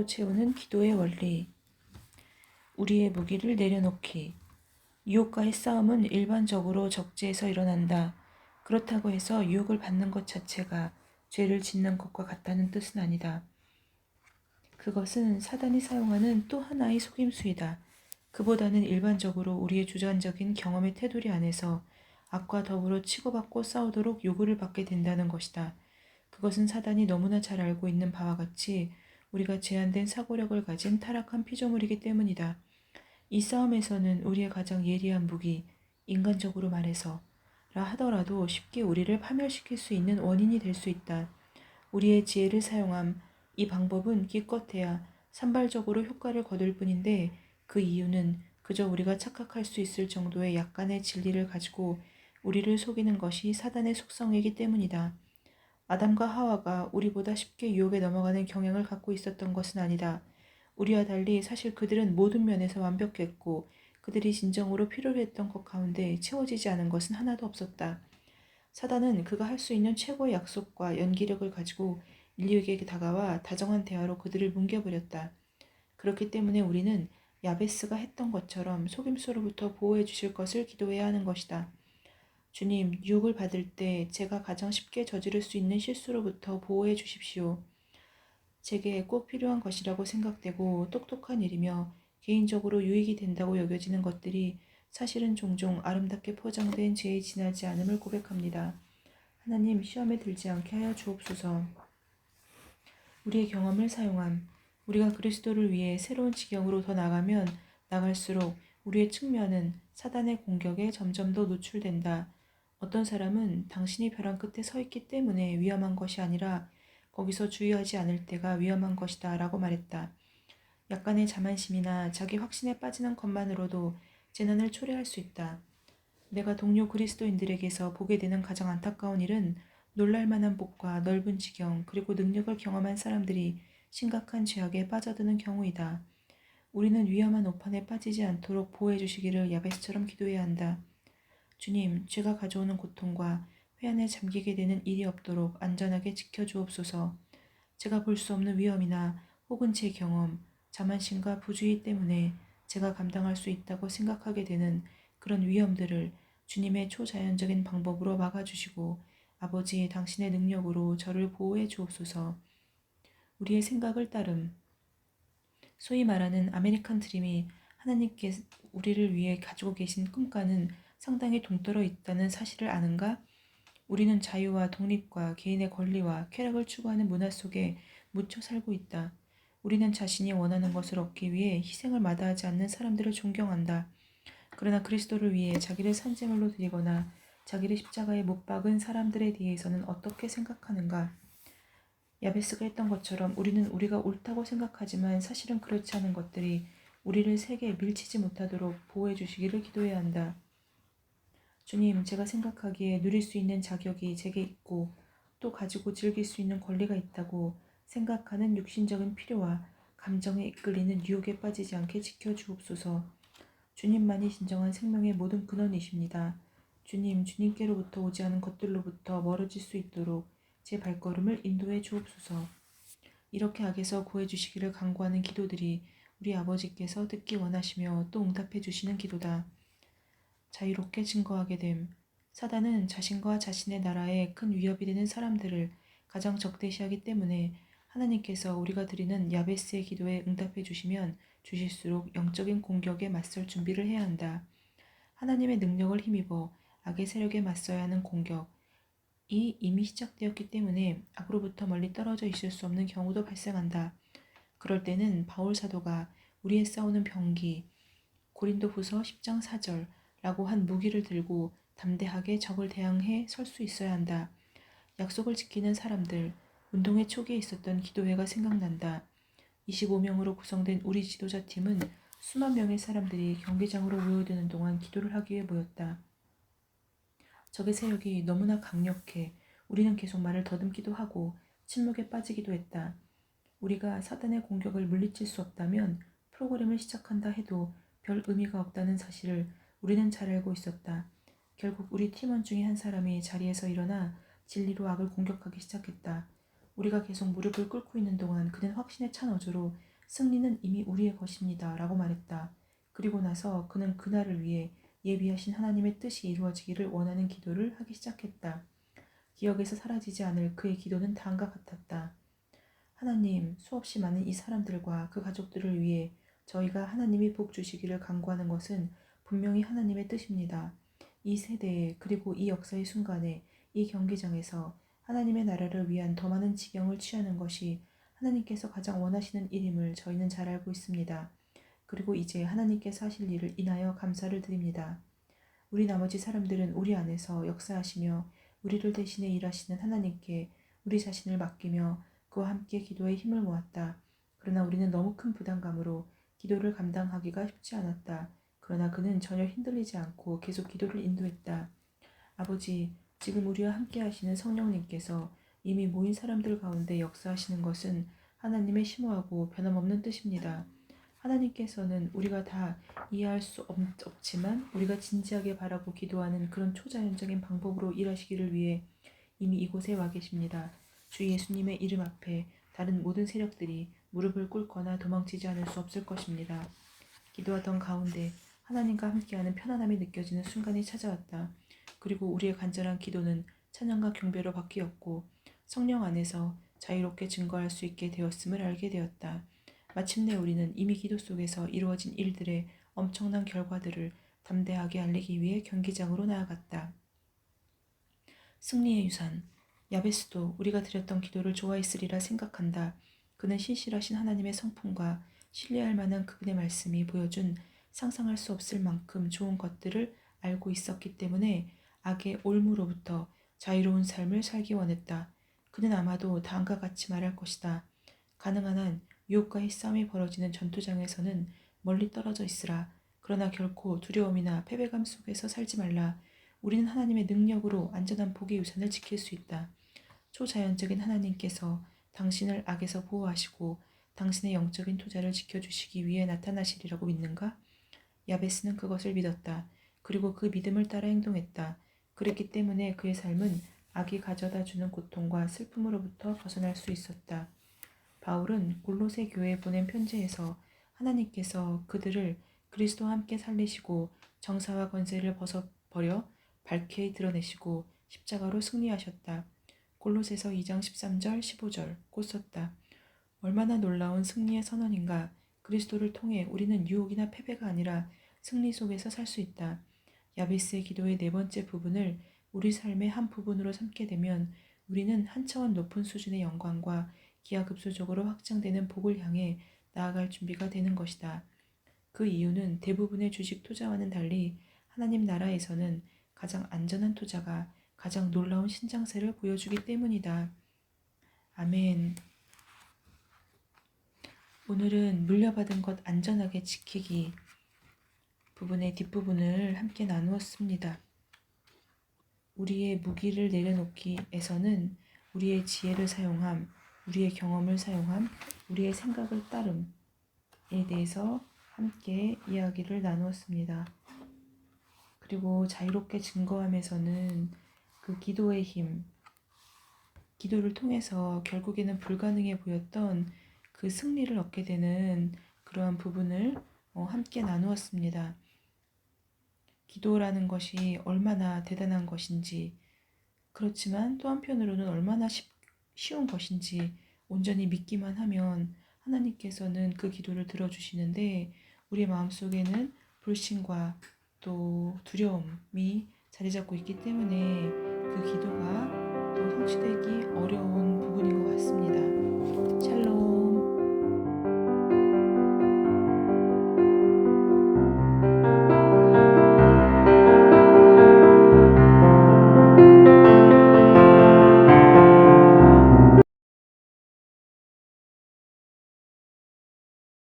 채우는 기도의 원리. 우리의 무기를 내려놓기. 유혹과의 싸움은 일반적으로 적재에서 일어난다. 그렇다고 해서 유혹을 받는 것 자체가 죄를 짓는 것과 같다는 뜻은 아니다. 그것은 사단이 사용하는 또 하나의 속임수이다. 그보다는 일반적으로 우리의 주관적인 경험의 테두리 안에서 악과 더불어 치고받고 싸우도록 요구를 받게 된다는 것이다. 그것은 사단이 너무나 잘 알고 있는 바와 같이 우리가 제한된 사고력을 가진 타락한 피조물이기 때문이다. 이 싸움에서는 우리의 가장 예리한 무기, 인간적으로 말해서 라 하더라도 쉽게 우리를 파멸시킬 수 있는 원인이 될 수 있다. 우리의 지혜를 사용함. 이 방법은 기껏해야 산발적으로 효과를 거둘 뿐인데 그 이유는 그저 우리가 착각할 수 있을 정도의 약간의 진리를 가지고 우리를 속이는 것이 사단의 속성이기 때문이다. 아담과 하와가 우리보다 쉽게 유혹에 넘어가는 경향을 갖고 있었던 것은 아니다. 우리와 달리 사실 그들은 모든 면에서 완벽했고 그들이 진정으로 필요로 했던 것 가운데 채워지지 않은 것은 하나도 없었다. 사단은 그가 할 수 있는 최고의 약속과 연기력을 가지고 인류에게 다가와 다정한 대화로 그들을 뭉개버렸다. 그렇기 때문에 우리는 야베스가 했던 것처럼 속임수로부터 보호해 주실 것을 기도해야 하는 것이다. 주님, 유혹을 받을 때 제가 가장 쉽게 저지를 수 있는 실수로부터 보호해 주십시오. 제게 꼭 필요한 것이라고 생각되고 똑똑한 일이며 개인적으로 유익이 된다고 여겨지는 것들이 사실은 종종 아름답게 포장된 죄에 지나지 않음을 고백합니다. 하나님, 시험에 들지 않게 하여 주옵소서. 우리의 경험을 사용함. 우리가 그리스도를 위해 새로운 지경으로 더 나가면 나갈수록 우리의 측면은 사단의 공격에 점점 더 노출된다. 어떤 사람은 당신이 벼랑 끝에 서 있기 때문에 위험한 것이 아니라 거기서 주의하지 않을 때가 위험한 것이다 라고 말했다. 약간의 자만심이나 자기 확신에 빠지는 것만으로도 재난을 초래할 수 있다. 내가 동료 그리스도인들에게서 보게 되는 가장 안타까운 일은 놀랄만한 복과 넓은 지경 그리고 능력을 경험한 사람들이 심각한 죄악에 빠져드는 경우이다. 우리는 위험한 오판에 빠지지 않도록 보호해 주시기를 야베스처럼 기도해야 한다. 주님, 죄가 가져오는 고통과 회한에 잠기게 되는 일이 없도록 안전하게 지켜주옵소서. 제가 볼 수 없는 위험이나 혹은 제 경험, 자만심과 부주의 때문에 제가 감당할 수 있다고 생각하게 되는 그런 위험들을 주님의 초자연적인 방법으로 막아주시고 아버지 당신의 능력으로 저를 보호해 주옵소서. 우리의 생각을 따름. 소위 말하는 아메리칸 드림이 하나님께 우리를 위해 가지고 계신 꿈과는 상당히 동떨어 있다는 사실을 아는가? 우리는 자유와 독립과 개인의 권리와 쾌락을 추구하는 문화 속에 묻혀 살고 있다. 우리는 자신이 원하는 것을 얻기 위해 희생을 마다하지 않는 사람들을 존경한다. 그러나 그리스도를 위해 자기를 산재물로 드리거나 자기를 십자가에 못 박은 사람들에 대해서는 어떻게 생각하는가? 야베스가 했던 것처럼 우리는 우리가 옳다고 생각하지만 사실은 그렇지 않은 것들이 우리를 세계에 밀치지 못하도록 보호해 주시기를 기도해야 한다. 주님, 제가 생각하기에 누릴 수 있는 자격이 제게 있고 또 가지고 즐길 수 있는 권리가 있다고 생각하는 육신적인 필요와 감정에 이끌리는 유혹에 빠지지 않게 지켜주옵소서. 주님만이 진정한 생명의 모든 근원이십니다. 주님, 주님께로부터 오지 않은 것들로부터 멀어질 수 있도록 제 발걸음을 인도해 주옵소서. 이렇게 악에서 구해 주시기를 간구하는 기도들이 우리 아버지께서 듣기 원하시며 또 응답해 주시는 기도다. 자유롭게 증거하게 됨. 사단은 자신과 자신의 나라에 큰 위협이 되는 사람들을 가장 적대시하기 때문에 하나님께서 우리가 드리는 야베스의 기도에 응답해 주시면 주실수록 영적인 공격에 맞설 준비를 해야 한다. 하나님의 능력을 힘입어 악의 세력에 맞서야 하는 공격. 이 이미 시작되었기 때문에 악으로부터 멀리 떨어져 있을 수 없는 경우도 발생한다. 그럴 때는 바울 사도가 우리의 싸우는 병기, 고린도후서 10장 4절 라고 한 무기를 들고 담대하게 적을 대항해 설 수 있어야 한다. 약속을 지키는 사람들, 운동회 초기에 있었던 기도회가 생각난다. 25명으로 구성된 우리 지도자 팀은 수만 명의 사람들이 경기장으로 모여드는 동안 기도를 하기 위해 모였다. 적의 세력이 너무나 강력해 우리는 계속 말을 더듬기도 하고 침묵에 빠지기도 했다. 우리가 사단의 공격을 물리칠 수 없다면 프로그램을 시작한다 해도 별 의미가 없다는 사실을 우리는 잘 알고 있었다. 결국 우리 팀원 중에 한 사람이 자리에서 일어나 진리로 악을 공격하기 시작했다. 우리가 계속 무릎을 꿇고 있는 동안 그는 확신에 찬 어조로 승리는 이미 우리의 것입니다. 라고 말했다. 그리고 나서 그는 그날을 위해 예비하신 하나님의 뜻이 이루어지기를 원하는 기도를 하기 시작했다. 기억에서 사라지지 않을 그의 기도는 다음과 같았다. 하나님, 수없이 많은 이 사람들과 그 가족들을 위해 저희가 하나님이 복 주시기를 간구하는 것은 분명히 하나님의 뜻입니다. 이 세대에 그리고 이 역사의 순간에 이 경기장에서 하나님의 나라를 위한 더 많은 지경을 취하는 것이 하나님께서 가장 원하시는 일임을 저희는 잘 알고 있습니다. 그리고 이제 하나님께서 하실 일을 인하여 감사를 드립니다. 우리 나머지 사람들은 우리 안에서 역사하시며 우리를 대신해 일하시는 하나님께 우리 자신을 맡기며 그와 함께 기도에 힘을 모았다. 그러나 우리는 너무 큰 부담감으로 기도를 감당하기가 쉽지 않았다. 그러나 그는 전혀 흔들리지 않고 계속 기도를 인도했다. 아버지, 지금 우리와 함께 하시는 성령님께서 이미 모인 사람들 가운데 역사하시는 것은 하나님의 심오하고 변함없는 뜻입니다. 하나님께서는 우리가 다 이해할 수 없지만 우리가 진지하게 바라고 기도하는 그런 초자연적인 방법으로 일하시기를 위해 이미 이곳에 와 계십니다. 주 예수님의 이름 앞에 다른 모든 세력들이 무릎을 꿇거나 도망치지 않을 수 없을 것입니다. 기도하던 가운데 하나님과 함께하는 편안함이 느껴지는 순간이 찾아왔다. 그리고 우리의 간절한 기도는 찬양과 경배로 바뀌었고 성령 안에서 자유롭게 증거할 수 있게 되었음을 알게 되었다. 마침내 우리는 이미 기도 속에서 이루어진 일들의 엄청난 결과들을 담대하게 알리기 위해 경기장으로 나아갔다. 승리의 유산. 야베스도 우리가 드렸던 기도를 좋아했으리라 생각한다. 그는 신실하신 하나님의 성품과 신뢰할 만한 그분의 말씀이 보여준 상상할 수 없을 만큼 좋은 것들을 알고 있었기 때문에 악의 올무로부터 자유로운 삶을 살기 원했다. 그는 아마도 다음과 같이 말할 것이다. 가능한 한 유혹과의 싸움이 벌어지는 전투장에서는 멀리 떨어져 있으라. 그러나 결코 두려움이나 패배감 속에서 살지 말라. 우리는 하나님의 능력으로 안전한 복의 유산을 지킬 수 있다. 초자연적인 하나님께서 당신을 악에서 보호하시고 당신의 영적인 투자를 지켜주시기 위해 나타나시리라고 믿는가? 야베스는 그것을 믿었다. 그리고 그 믿음을 따라 행동했다. 그랬기 때문에 그의 삶은 악이 가져다주는 고통과 슬픔으로부터 벗어날 수 있었다. 바울은 골로새 교회에 보낸 편지에서 하나님께서 그들을 그리스도와 함께 살리시고 정사와 권세를 벗어버려 밝게 드러내시고 십자가로 승리하셨다. 골로새서 2장 13절 15절 곧 썼다. 얼마나 놀라운 승리의 선언인가. 그리스도를 통해 우리는 유혹이나 패배가 아니라 승리 속에서 살 수 있다. 야베스의 기도의 네 번째 부분을 우리 삶의 한 부분으로 삼게 되면 우리는 한 차원 높은 수준의 영광과 기하급수적으로 확장되는 복을 향해 나아갈 준비가 되는 것이다. 그 이유는 대부분의 주식 투자와는 달리 하나님 나라에서는 가장 안전한 투자가 가장 놀라운 신장세를 보여주기 때문이다. 아멘. 오늘은 물려받은 것 안전하게 지키기 부분의 뒷부분을 함께 나누었습니다. 우리의 무기를 내려놓기에서는 우리의 지혜를 사용함, 우리의 경험을 사용함, 우리의 생각을 따름에 대해서 함께 이야기를 나누었습니다. 그리고 자유롭게 증거함에서는 그 기도의 힘, 기도를 통해서 결국에는 불가능해 보였던 그 승리를 얻게 되는 그러한 부분을 함께 나누었습니다. 기도라는 것이 얼마나 대단한 것인지, 그렇지만 또 한편으로는 얼마나 쉬운 것인지 온전히 믿기만 하면 하나님께서는 그 기도를 들어주시는데 우리의 마음속에는 불신과 또 두려움이 자리 잡고 있기 때문에 그 기도가 또 성취되기 어려운 부분인 것 같습니다. 샬롬.